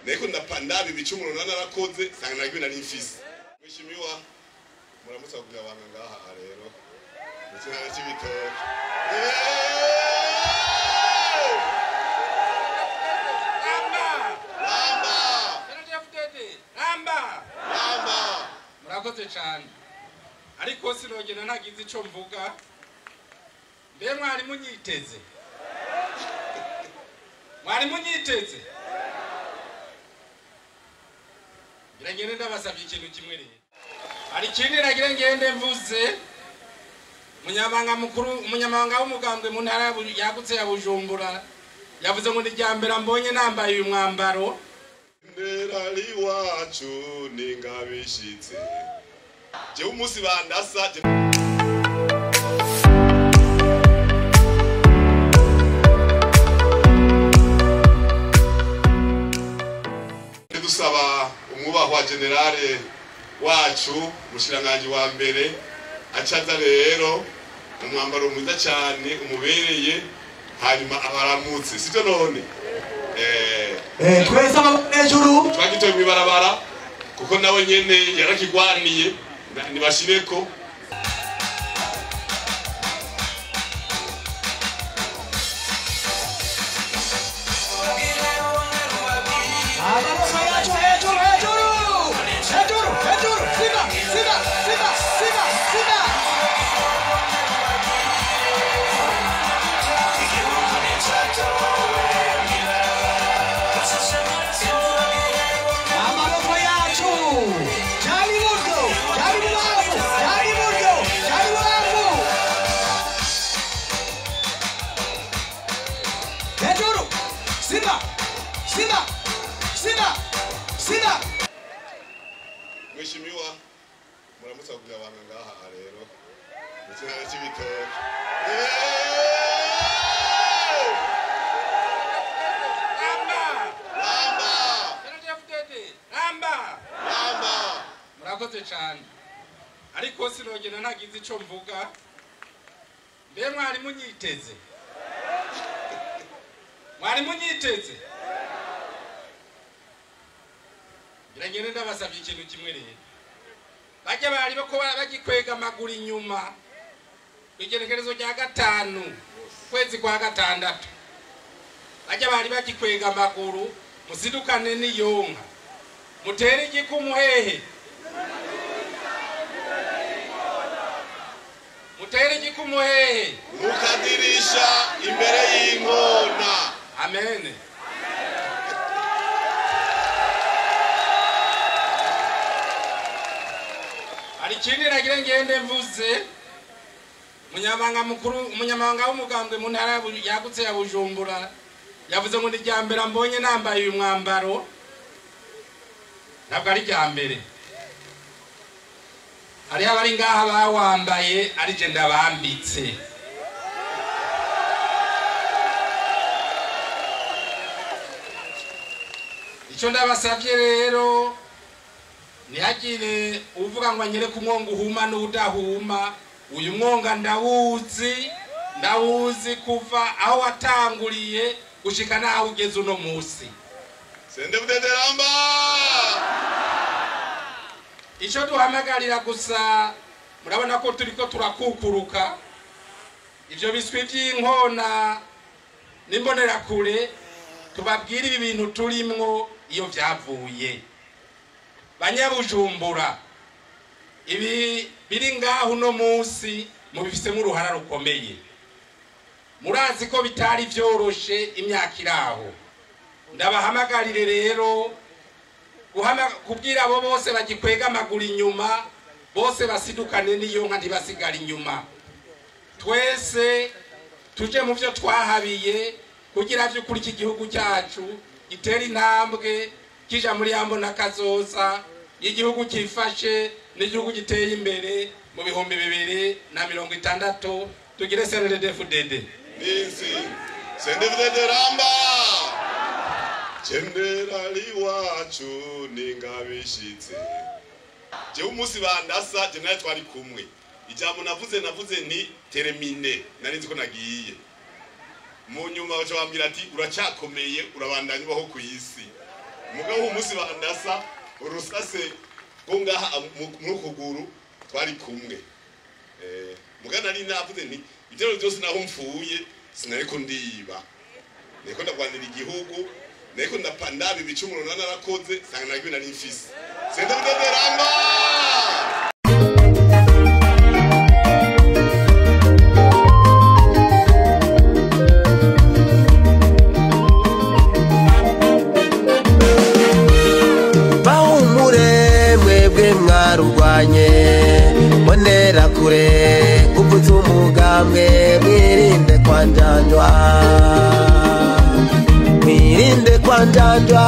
Neko ndapanda bibicumuro narakoze sanga nagwe nari mfise. Mwishimiwa muramutsa kugira abanga ngaha rero. Mutsinana cy'ibitoke. Murakoze cyane. Ariko sinogena ntagize ico mvuga. Mbe mwari munyiteze. Mwari munyiteze. Biragende ndabasabye ikintu kimwe rero. Ari kindi ragira ngende mvuze. Umunyamabanga w'umugambwe mu ntara yagutse ya Bujumbura yavuze ngo ndijyambere mbonye nambaye uyu mwambaro. Nerali wacu ningabishitse. Je umusi bandasa dusaba umwubahwa generale wacu mushiranganje wa mbere acaza rero umwambaro mwiza cyane umubereye hanyuma abaramutse sito none twese hejuru twagitoye mwibarabara kuko nawe nyene yarakigwaniye nibashireko Mwishimiwa muramutsa kugira abanga ngaha rero. Mutsinana cy'ibitoke. Murakoze cyane. Ariko sinogena ntagize ico mvuga. Mbe mwari munyiteze. Mwari munyiteze. Biragende ndabasabye ikintu kimwe rero. Bajya bari bako bagikwega amaguru inyuma. Igerekerezo rya 5 kwezi kwa 6. Bajya bari bagikwega amaguru musidukane n'iyonka. Mutere igikumuhehe. Mutere igikumuhehe. Mukadirisha imbere y'inkona. Amen. Ari kindi ragira ngende mvuze umunyamabanga w'umugambwe mu ntara yagutse ya Bujumbura yavuze ngo ndijyambere mbonye nambaye uyu mwambaro. Ntabwo ari jyambere. Ari abari ngaha bawambaye ari je ndabambitse. Ico ndabasavye rero nihagire uvuga ngo anyere ku mwongo uhuma n'udahuma. Uyu mwonga ndawuzi kuva aho watanguriye gushika naho ugeze uno musi. Sende budenderamba. Ico duhamagarira gusa murabona ko turiko turakukuruka. Ivyo biswi by'inkona nimbonera kure tubabwira ibi bintu turimwo iyo vyavuye. Banyabujumbura ibi biri ngaho no musi mubifisemo uruhara rukomeye. Murazi ko bitari vyoroshe imyaka iraho. Ndabahamagarire rero kubwira abo bose bagikwega amaguru inyuma bose basidukane n'iyonka ntibasigara inyuma. Twese tuje mu byo twahabiye kugira byo kuri iki gihugu cyacu gitera intambwe kija muri yambo nakazoza igihugu kifashe n'igihugu giteye imbere mu bihumbi 2060 tugire CNDD-FDD. Nisi CNDD-FDD. Generali wacu ningabishitse. Je umusi bandasa je naye twari kumwe. Ijambo navuze ni termine. Narinzi ko nagiye. Mu nyuma baca bambwira ati uracyakomeye urabandanya baho ku isi. mugabo umunsi bandasa urusase ko ngaha mu kuguru twari kumwe mugana ari navuze nti ibyo byose naho mfuye sinariko ndiba niko ndagwanira igihugu niko ndapandabe ibicumuro narakoze sanga nagwe nari mfise senda bidoderamba mwarurwanye bonera kure kuvuza umugambwe mwirinde kwanjandwa